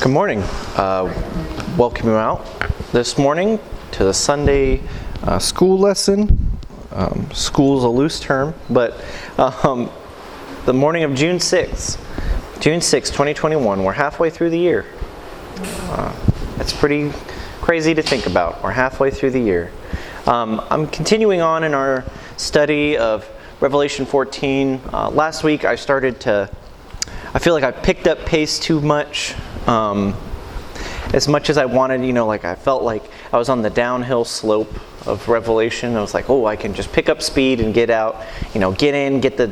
Good morning. Welcome you out this morning to the Sunday school lesson. School's a loose term, but the morning of June 6th, 2021, we're halfway through the year. That's pretty crazy to think about. We're halfway through the year. I'm continuing on in our study of Revelation 14. Last week I feel like I picked up pace too much. As much as I wanted, I felt like I was on the downhill slope of Revelation. I was like, I can just pick up speed and get out, get in, get the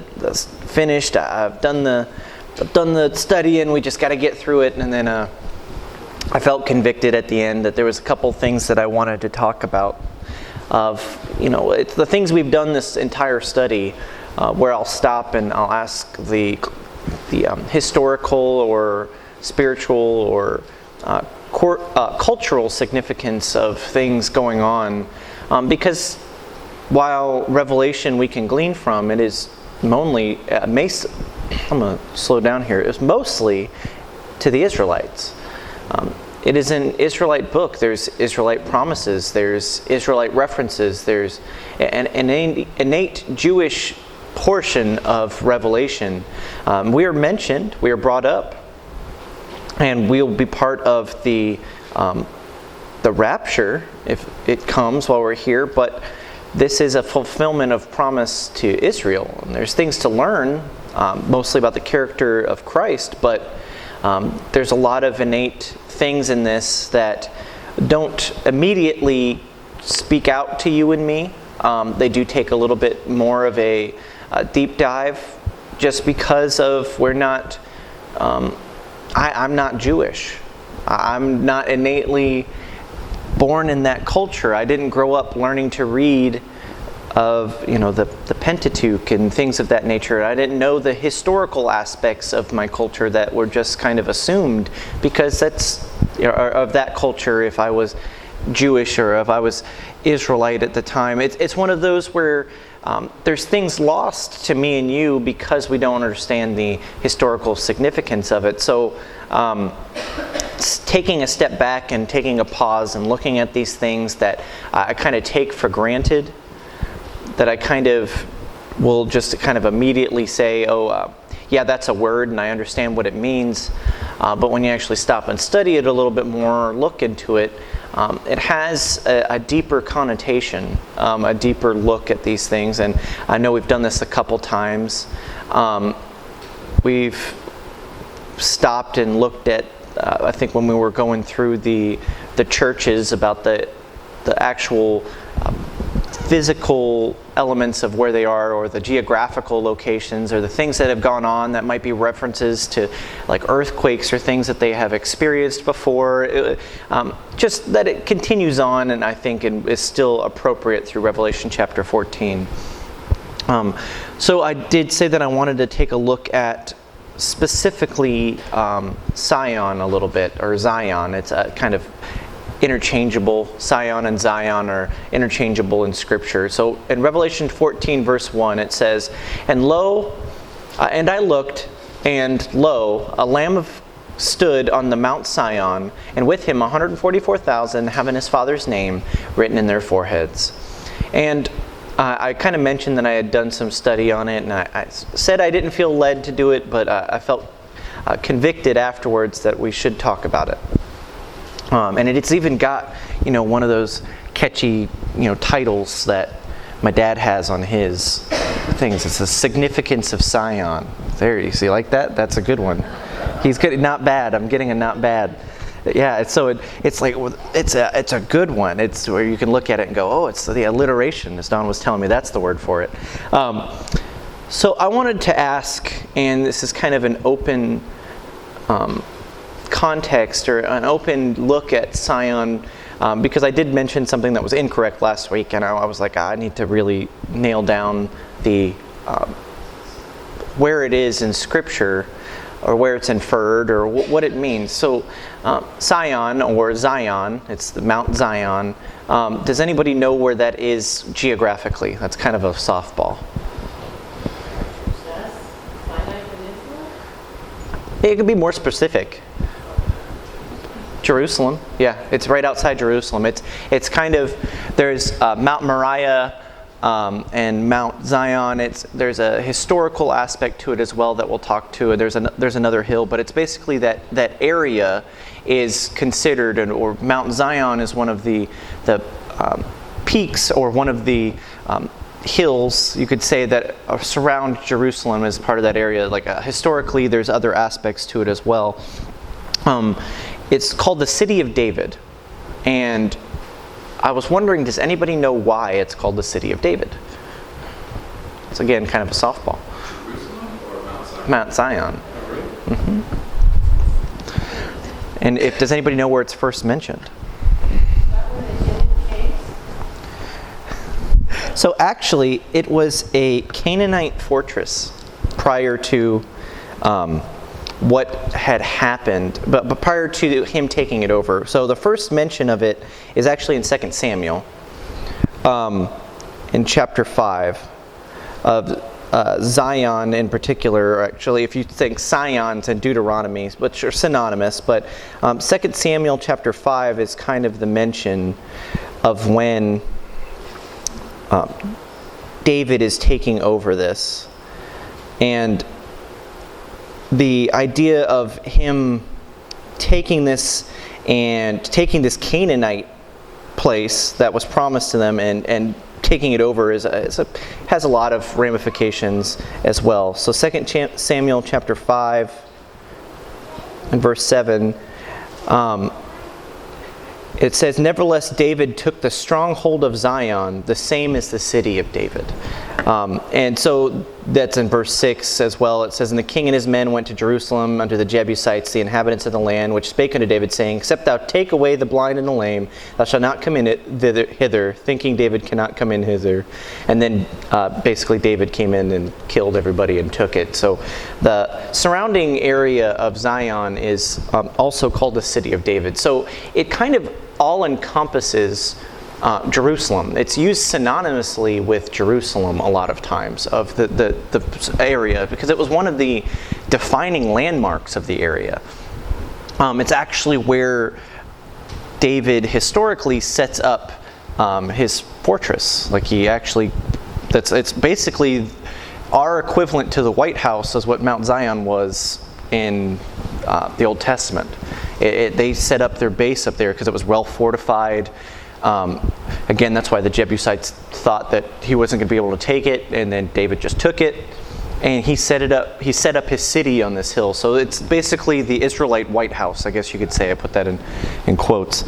finished. I've done the study and we just got to get through it. And then I felt convicted at the end that there was a couple things that I wanted to talk about. It's the things we've done this entire study, where I'll stop and I'll ask the historical or spiritual or cultural significance of things going on, because while Revelation we can glean from, it is only I'm going to slow down here. It's mostly to the Israelites. It is an Israelite book. There's Israelite promises. There's Israelite references. There's an innate Jewish portion of Revelation. We are mentioned. We are brought up. And we'll be part of the rapture if it comes while we're here. But this is a fulfillment of promise to Israel. And there's things to learn, mostly about the character of Christ. But there's a lot of innate things in this that don't immediately speak out to you and me. They do take a little bit more of a deep dive, just because of we're not... I'm not Jewish. I'm not innately born in that culture. I didn't grow up learning to read of the Pentateuch and things of that nature. I didn't know the historical aspects of my culture that were just kind of assumed because that's of that culture. If I was Jewish or if I was Israelite at the time, it's one of those where there's things lost to me and you because we don't understand the historical significance of it. So taking a step back and taking a pause and looking at these things that I kind of take for granted, that I kind of will just kind of immediately say, yeah, that's a word and I understand what it means. But when you actually stop and study it a little bit more, look into it, it has a deeper connotation, a deeper look at these things. And I know we've done this a couple times. We've stopped and looked at, I think when we were going through the churches, about the actual physical elements of where they are, or the geographical locations, or the things that have gone on that might be references to like earthquakes or things that they have experienced before. Just that it continues on, and I think is still appropriate through Revelation chapter 14. So I did say that I wanted to take a look at specifically Sion a little bit, or Zion. It's a kind of interchangeable. Sion and Zion are interchangeable in Scripture. So in Revelation 14 verse 1 it says, and I looked, and lo, a Lamb stood on the Mount Sion, and with him 144,000 having his Father's name written in their foreheads. And I kind of mentioned that I had done some study on it, and I said I didn't feel led to do it, but I felt convicted afterwards that we should talk about it. And it's even got, one of those catchy, titles that my dad has on his things. It's the significance of Sion. There, you see, like that? That's a good one. He's getting not bad. I'm getting a not bad. Yeah, it's a good one. It's where you can look at it and go, it's the alliteration, as Don was telling me. That's the word for it. So I wanted to ask, and this is kind of an open context or an open look at Sion, because I did mention something that was incorrect last week, and I was like, I need to really nail down the where it is in Scripture, or where it's inferred, or what it means. So Sion, or Zion, it's the Mount Zion. Does anybody know where that is geographically? That's kind of a softball. It could be more specific. Jerusalem, yeah, it's right outside Jerusalem. It's kind of, there's Mount Moriah and Mount Zion. There's a historical aspect to it as well that we'll talk to. There's another hill, but it's basically that area is considered, or Mount Zion is one of the peaks, or one of the hills, you could say, that surround Jerusalem as part of that area. Like historically, there's other aspects to it as well. It's called the City of David, and I was wondering, does anybody know why it's called the City of David? It's again kind of a softball. Jerusalem or Mount Zion? Mount Zion. Oh, really? Mm-hmm. And does anybody know where it's first mentioned? So actually, it was a Canaanite fortress prior to what had happened, but prior to him taking it over. So the first mention of it is actually in 2 Samuel, in chapter 5, of Zion in particular. Actually, if you think Scions and Deuteronomy, which are synonymous, but 2 Samuel chapter 5 is kind of the mention of when David is taking over this. And the idea of him taking this Canaanite place that was promised to them and taking it over has a lot of ramifications as well. So 2 Samuel chapter 5 and verse 7, it says, "Nevertheless, David took the stronghold of Zion, the same as the city of David." And so that's in verse 6 as well. It says, "And the king and his men went to Jerusalem unto the Jebusites, the inhabitants of the land, which spake unto David, saying, Except thou take away the blind and the lame, thou shalt not come in hither, thinking David cannot come in hither." And then basically David came in and killed everybody and took it. So the surrounding area of Zion is also called the City of David. So it kind of all encompasses Jerusalem. It's used synonymously with Jerusalem a lot of times, of the area, because it was one of the defining landmarks of the area. It's actually where David historically sets up his fortress. Like it's basically our equivalent to the White House is what Mount Zion was in the Old Testament. They set up their base up there because it was well fortified. Again, that's why the Jebusites thought that he wasn't going to be able to take it, and then David just took it, and he set up his city on this hill. So it's basically the Israelite White House, I guess you could say. I put that in quotes.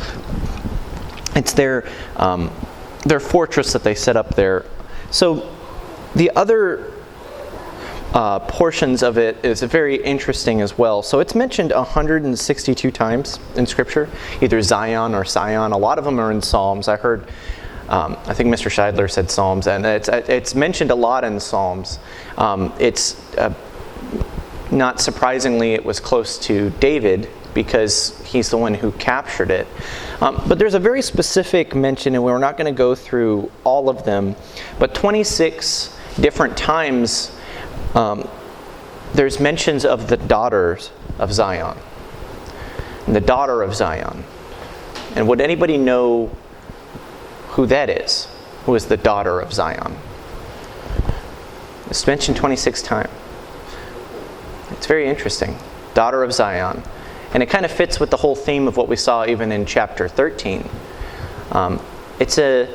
It's their fortress that they set up there. So the other portions of it is very interesting as well. So it's mentioned 162 times in Scripture, either Zion or Sion. A lot of them are in Psalms. I heard, I think Mr. Scheidler said Psalms, and it's mentioned a lot in Psalms. Not surprisingly, it was close to David because he's the one who captured it. But there's a very specific mention, and we're not going to go through all of them, but 26 different times there's mentions of the daughters of Zion. And the daughter of Zion. And would anybody know who that is? Who is the daughter of Zion? It's mentioned 26 times. It's very interesting. Daughter of Zion. And it kind of fits with the whole theme of what we saw even in chapter 13. It's a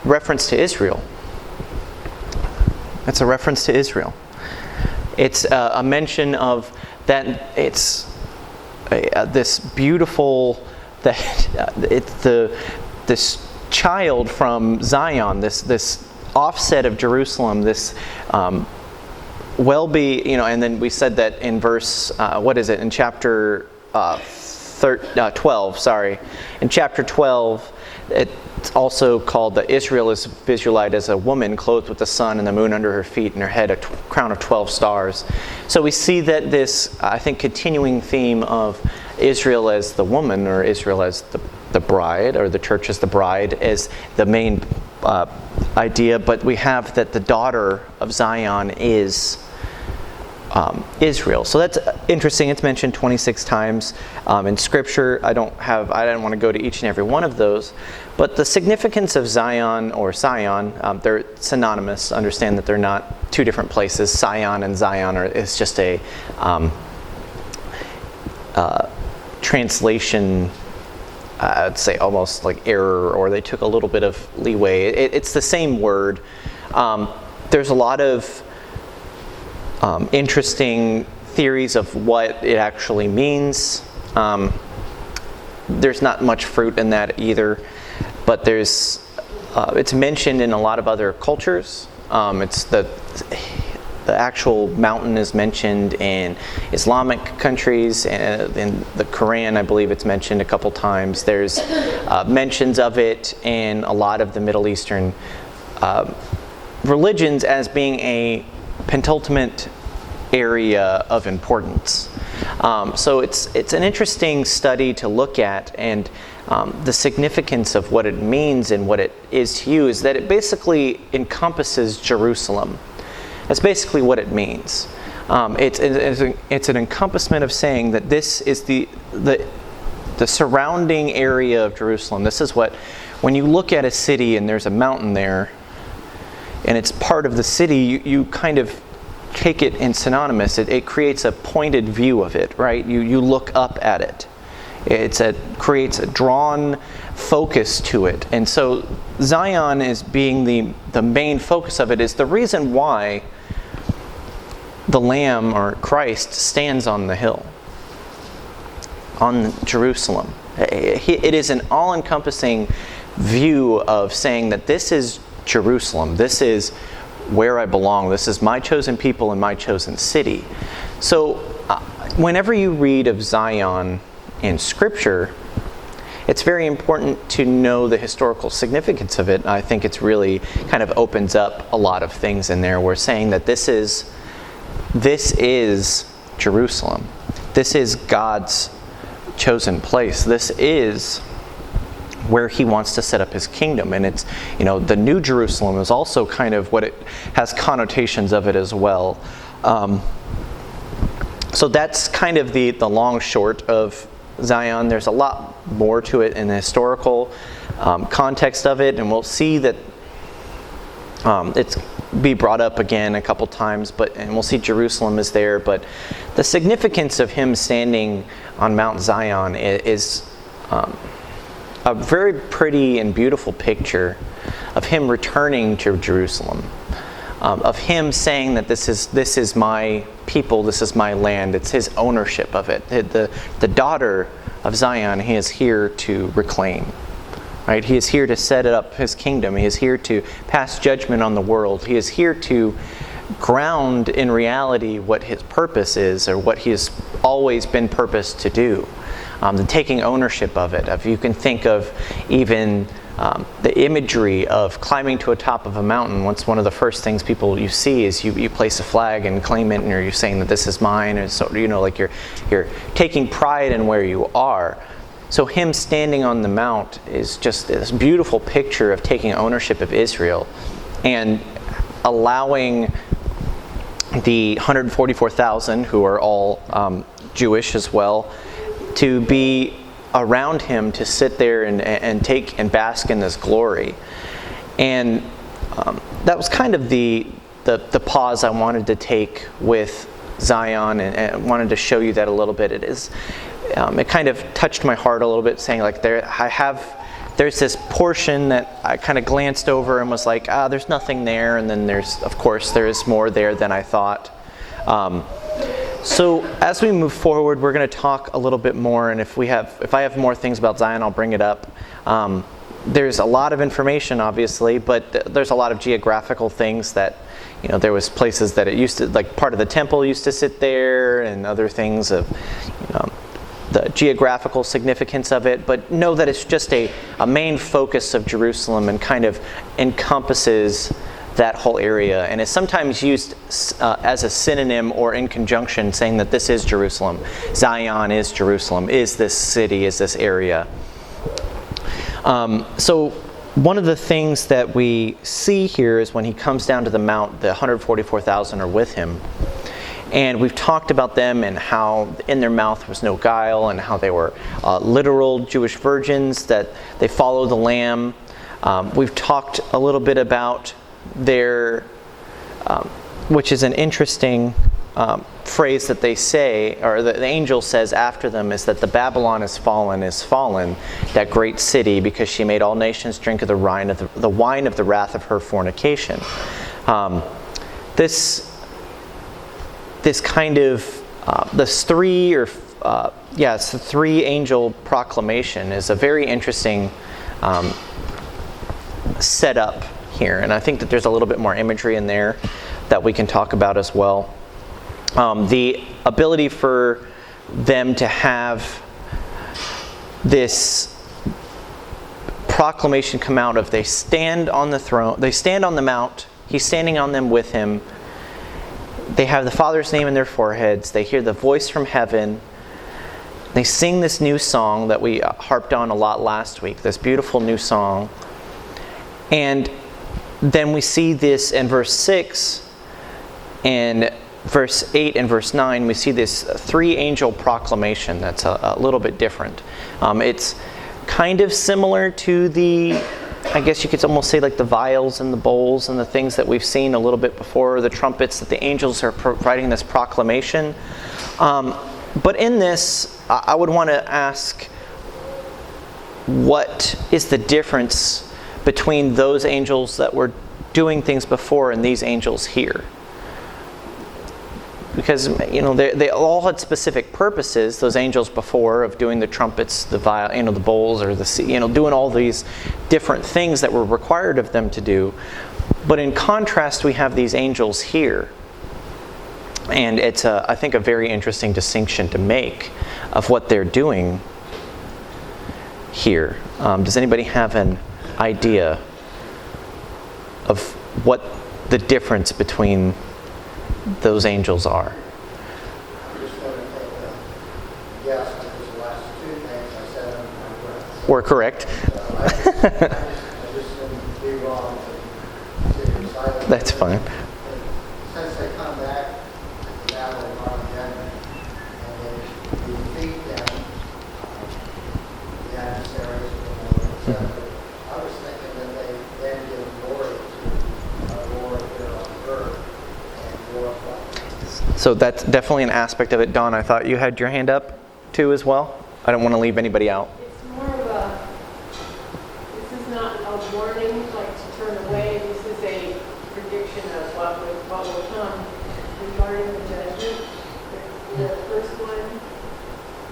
reference to Israel. It's a reference to Israel. It's a mention of that. It's this beautiful this child from Zion, this offset of Jerusalem, this and then we said that in verse in chapter 12. Sorry, in chapter 12. It's also called that Israel is visualized as a woman clothed with the sun and the moon under her feet, and her head a crown of 12 stars. So we see that this, I think, continuing theme of Israel as the woman, or Israel as the bride, or the church as the bride, is the main idea. But we have that the daughter of Zion is Israel. So that's interesting. It's mentioned 26 times in Scripture. I didn't want to go to each and every one of those. But the significance of Zion or Sion, they're synonymous. Understand that they're not two different places. Sion and Zion is just a translation, I'd say almost like error, or they took a little bit of leeway. It's the same word. There's a lot of interesting theories of what it actually means. There's not much fruit in that either, but it's mentioned in a lot of other cultures. It's the actual mountain is mentioned in Islamic countries, and in the Quran, I believe it's mentioned a couple times. There's mentions of it in a lot of the Middle Eastern religions as being a penultimate area of importance. So it's an interesting study to look at, and the significance of what it means and what it is to you is that it basically encompasses Jerusalem. That's basically what it means. It's an encompassment of saying that this is the surrounding area of Jerusalem. This is what, when you look at a city and there's a mountain there, and it's part of the city, you kind of take it in synonymous. It creates a pointed view of it, right? You look up at it. Creates a drawn focus to it. And so Zion is being the main focus of it, is the reason why the Lamb, or Christ, stands on the hill, on Jerusalem. It is an all-encompassing view of saying that this is Jerusalem. This is where I belong. This is my chosen people and my chosen city. So whenever you read of Zion in Scripture, it's very important to know the historical significance of it. I think it's really kind of opens up a lot of things in there. We're saying that this is Jerusalem. This is God's chosen place. This is where He wants to set up His kingdom. And it's, the New Jerusalem is also kind of what it has connotations of it as well. So that's kind of the long short of Zion. There's a lot more to it in the historical context of it, and we'll see that it's be brought up again a couple times, and we'll see Jerusalem is there. But the significance of Him standing on Mount Zion is a very pretty and beautiful picture of Him returning to Jerusalem, of Him saying that this is my people, this is my land. It's His ownership of it. The daughter of Zion, He is here to reclaim. Right? He is here to set up His kingdom. He is here to pass judgment on the world. He is here to ground in reality what His purpose is, or what He has always been purposed to do. The taking ownership of it. If you can think of even the imagery of climbing to a top of a mountain, one of the first things you see is you place a flag and claim it, and you're saying that this is mine, and so like you're taking pride in where you are. So Him standing on the mount is just this beautiful picture of taking ownership of Israel and allowing the 144,000, who are all Jewish as well, to be around Him, to sit there and take and bask in this glory. And that was kind of the pause I wanted to take with Zion, and wanted to show you that a little bit. It kind of touched my heart a little bit, saying like there's this portion that I kind of glanced over and was like, there's nothing there, and then there is more there than I thought. So as we move forward, we're going to talk a little bit more, and if I have more things about Zion, I'll bring it up. There's a lot of information, obviously, but there's a lot of geographical things that, there was places that it used to, like part of the temple used to sit there, and other things of, the geographical significance of it, but know that it's just a main focus of Jerusalem, and kind of encompasses that whole area, and is sometimes used as a synonym or in conjunction, saying that this is Jerusalem. Zion is Jerusalem, is this city, is this area. So one of the things that we see here is when He comes down to the mount, the 144,000 are with Him. And we've talked about them and how in their mouth was no guile, and how they were literal Jewish virgins, that they follow the Lamb. We've talked a little bit about their, which is an interesting phrase that they say, or the angel says after them, is that the Babylon is fallen, that great city, because she made all nations drink of the wine of the wrath of her fornication. This kind of this it's the three angel proclamation is a very interesting setup here, and I think that there's a little bit more imagery in there that we can talk about as well. The ability for them to have this proclamation come out of, they stand on the throne, they stand on the mount, he's standing on them with him. They have the Father's name in their foreheads. They hear the voice from heaven. They sing this new song that we harped on a lot last week, this beautiful new song. And then we see this in verse 6 and verse 8 and verse 9. We see this three-angel proclamation that's a little bit different. It's kind of similar to the, I guess you could almost say, like the vials and the bowls and the things that we've seen a little bit before, the trumpets, that the angels are providing this proclamation. But in this, I would want to ask, what is the difference between those angels that were doing things before and these angels here? Because, they all had specific purposes, those angels before, of doing the trumpets, the vial, the bowls, or doing all these different things that were required of them to do. But in contrast, we have these angels here. And it's, I think, a very interesting distinction to make of what they're doing here. Does anybody have an idea of what the difference between those angels are? We're correct. That's fine. Since they come back to Babylon again, and they defeat them, the adversaries, etc. I was thinking that they then give glory to our Lord here on earth and glorify. So that's definitely an aspect of it. Dawn, I thought you had your hand up too as well. I don't want to leave anybody out. It's more of a, this is not a warning, like to turn away. This is a prediction of what will come regarding the judgment. The first one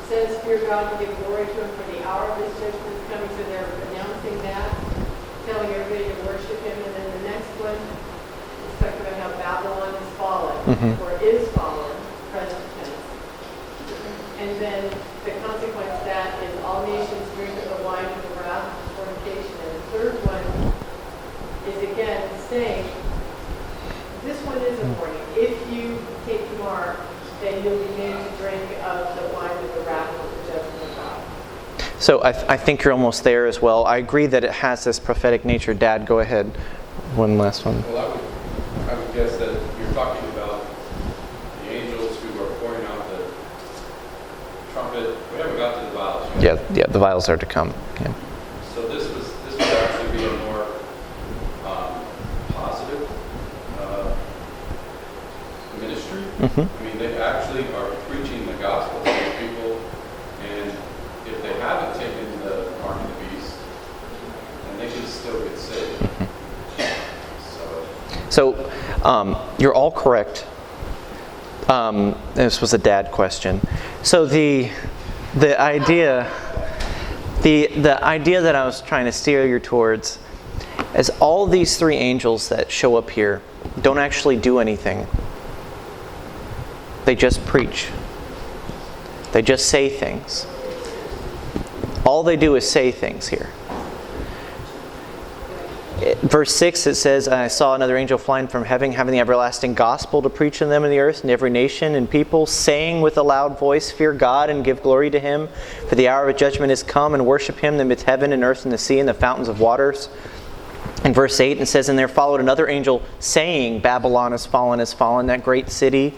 says, fear God and give glory to him, for the hour of his judgment is coming. So they're announcing that, telling everybody to worship him. And then the next one is talking about how Babylon is fallen, or is fallen, present tense. And then the consequence of that is all nations drink of the wine of the wrath of fornication. And the third one is again saying, this one is a warning. If you take the mark, then you'll be made to drink of the wine of the wrath of the judgment of God. So I think you're almost there as well. I agree that it has this prophetic nature. Dad, go ahead. One last one. Well, I would guess that you're talking about the angels who are pouring out the trumpet. We haven't got to the vials yet. Yeah, the vials are to come. Yeah. So this would actually be a more positive ministry. I mean, they actually are preaching the gospel to the people, and if they haven't taken the mark of the beast, then they can still get saved. So you're all correct. This was a dad question. So the idea that I was trying to steer you towards is all these three angels that show up here don't actually do anything. They just preach. They just say things. All they do is say things here. Verse 6, it says, I saw another angel flying from heaven, having the everlasting gospel to preach to them in the earth, and every nation and people, saying with a loud voice, fear God and give glory to him, for the hour of judgment is come, and worship him amidst heaven and earth and the sea and the fountains of waters. In verse 8, it says, and there followed another angel saying, Babylon is fallen, that great city.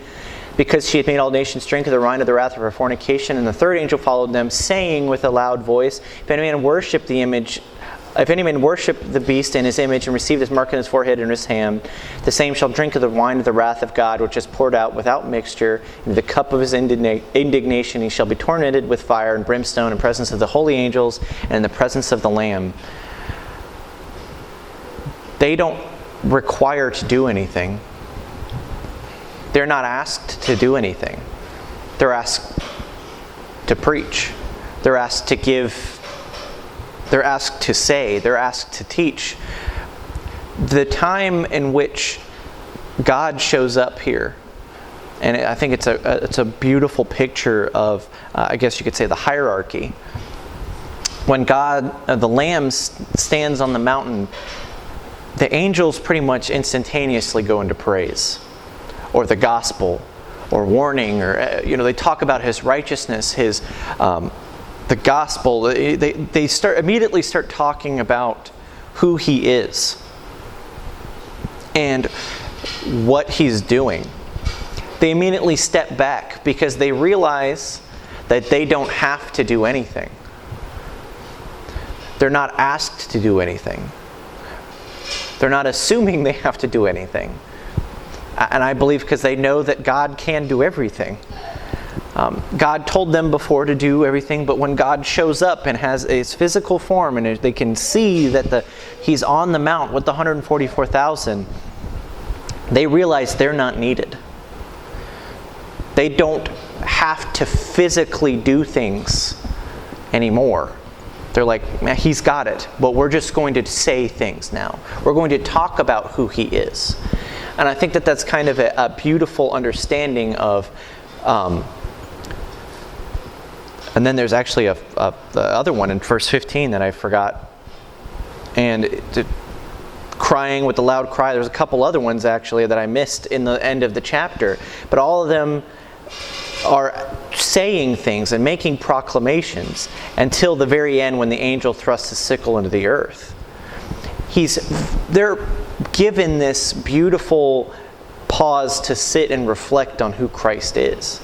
because she had made all nations drink of the wine of the wrath of her fornication. And the third angel followed them, saying with a loud voice, if any man worship the beast in his image and receive his mark in his forehead and in his hand, the same shall drink of the wine of the wrath of God, which is poured out without mixture into the cup of his indignation. He shall be tormented with fire and brimstone in presence of the holy angels and in the presence of the Lamb. They don't require to do anything. They're not asked to do anything. They're asked to preach. They're asked to give. They're asked to say. They're asked to teach. The time in which God shows up here, and I think it's a beautiful picture of, I guess you could say, the hierarchy. When God, the Lamb stands on the mountain, the angels pretty much instantaneously go into praise, or the gospel, or warning, or they talk about his righteousness, his the gospel. They immediately start talking about who he is and what he's doing. They immediately step back because they realize that they don't have to do anything. They're not asked to do anything. They're not assuming they have to do anything. And I believe because they know that God can do everything. God told them before to do everything, but when God shows up and has his physical form and they can see that he's on the mount with the 144,000, they realize they're not needed. They don't have to physically do things anymore. They're like, man, he's got it, but we're just going to say things now. We're going to talk about who he is. And I think that that's kind of a beautiful understanding of... and then there's actually the other one in verse 15 that I forgot. And crying with a loud cry. There's a couple other ones actually that I missed in the end of the chapter. But all of them are saying things and making proclamations until the very end when the angel thrusts the sickle into the earth. They're given this beautiful pause to sit and reflect on who Christ is.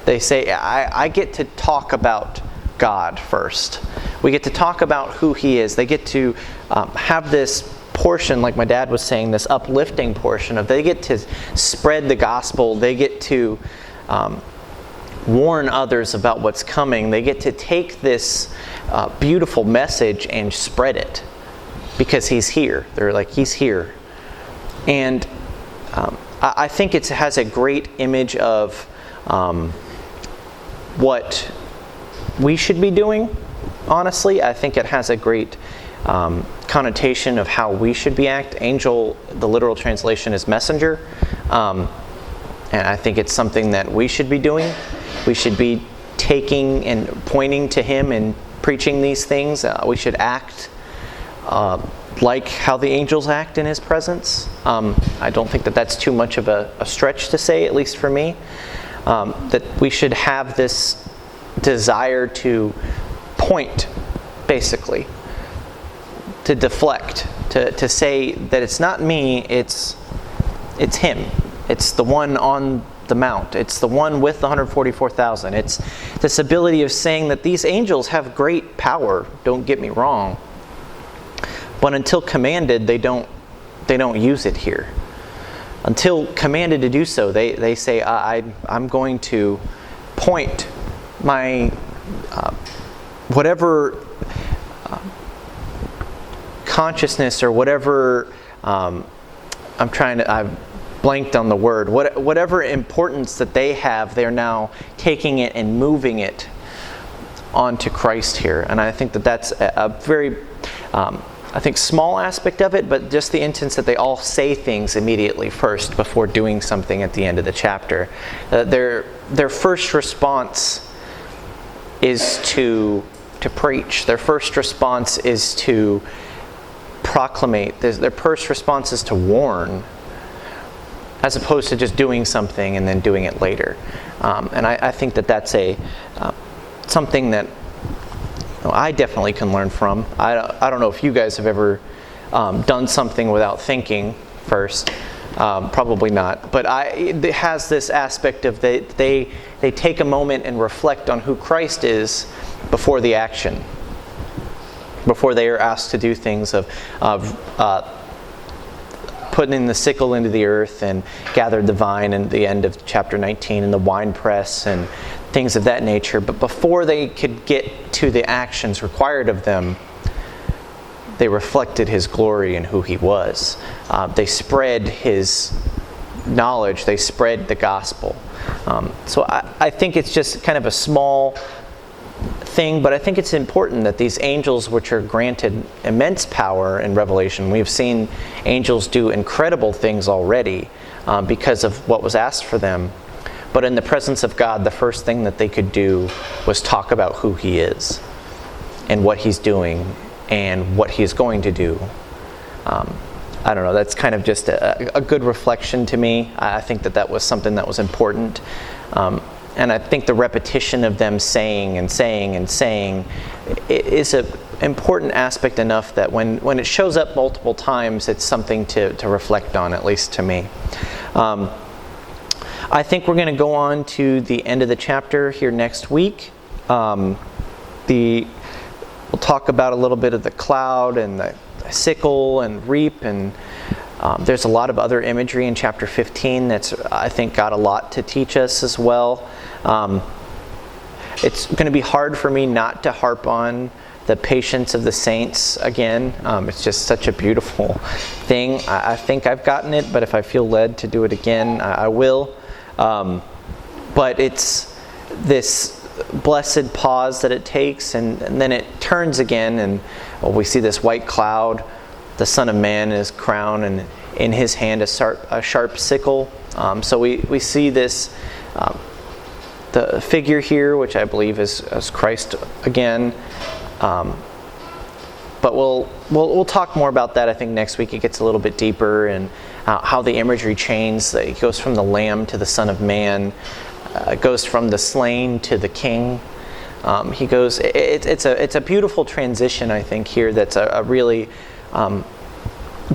They say, I get to talk about God first. We get to talk about who he is. They get to have this portion, like my dad was saying, this uplifting portion of they get to spread the gospel. They get to warn others about what's coming. They get to take this beautiful message and spread it because he's here. They're like, he's here. And I think it has a great image of what we should be doing, honestly. I think it has a great connotation of how we should be acting. Angel, the literal translation is messenger. And I think it's something that we should be doing. We should be taking and pointing to him and preaching these things. We should act like how the angels act in his presence. I don't think that that's too much of a stretch to say, at least for me. That we should have this desire to point, basically, to deflect, to say that it's not me, it's him. It's the one on the mount. It's the one with the 144,000. It's this ability of saying that these angels have great power, don't get me wrong. But until commanded, they don't use it here. Until commanded to do so, they say, I'm going to point my whatever consciousness or whatever I've blanked on the word. Whatever importance that they have, they're now taking it and moving it onto Christ here. And I think that that's a very small aspect of it, but just the instance that they all say things immediately first before doing something at the end of the chapter. Their first response is to preach. Their first response is to proclamate. Their first response is to warn, as opposed to just doing something and then doing it later. And I think that that's something that I definitely can learn from. I don't know if you guys have ever done something without thinking first. Probably not. But it has this aspect of they take a moment and reflect on who Christ is before the action, before they are asked to do things of putting the sickle into the earth and gathered the vine in the end of chapter 19 and the winepress and things of that nature. But before they could get to the actions required of them, they reflected his glory and who he was. They spread his knowledge. They spread the gospel. So I think it's just kind of a small thing, but I think it's important that these angels, which are granted immense power in Revelation, we've seen angels do incredible things already because of what was asked for them. But in the presence of God, the first thing that they could do was talk about who he is and what he's doing and what he is going to do. I don't know, that's kind of just a good reflection to me. I think that was something that was important. And I think the repetition of them saying and saying and saying is an important aspect enough that when it shows up multiple times, it's something to reflect on, at least to me. I think we're going to go on to the end of the chapter here next week. We'll talk about a little bit of the cloud and the sickle and reap, and there's a lot of other imagery in chapter 15 that's, I think, got a lot to teach us as well. It's going to be hard for me not to harp on the patience of the saints again. It's just such a beautiful thing. I think I've gotten it, but if I feel led to do it again, I will. But it's this blessed pause that it takes, and then it turns again, and we see this white cloud, the Son of Man in his crown, and in his hand a sharp sickle. So we see this, the figure here, which I believe is Christ again. But we'll talk more about that, I think, next week. It gets a little bit deeper, and how the imagery changes. It goes from the Lamb to the Son of Man. It goes from the slain to the King. He goes. It's a beautiful transition, I think, here. That's a really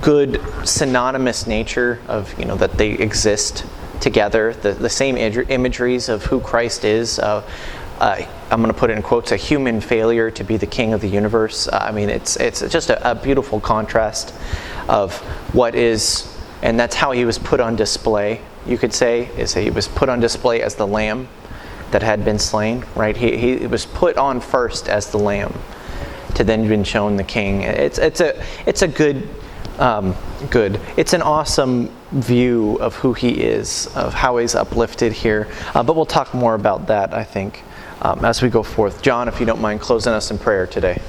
good synonymous nature of, that they exist together. The same imageries of who Christ is. I'm going to put it in quotes, a human failure to be the King of the universe. It's just a beautiful contrast of what is, and that's how he was put on display. You could say is he was put on display as the Lamb that had been slain, right? He was put on first as the Lamb, to then been shown the King. It's a good. It's an awesome view of who he is, of how he's uplifted here. But we'll talk more about that, I think, as we go forth. John, if you don't mind closing us in prayer today.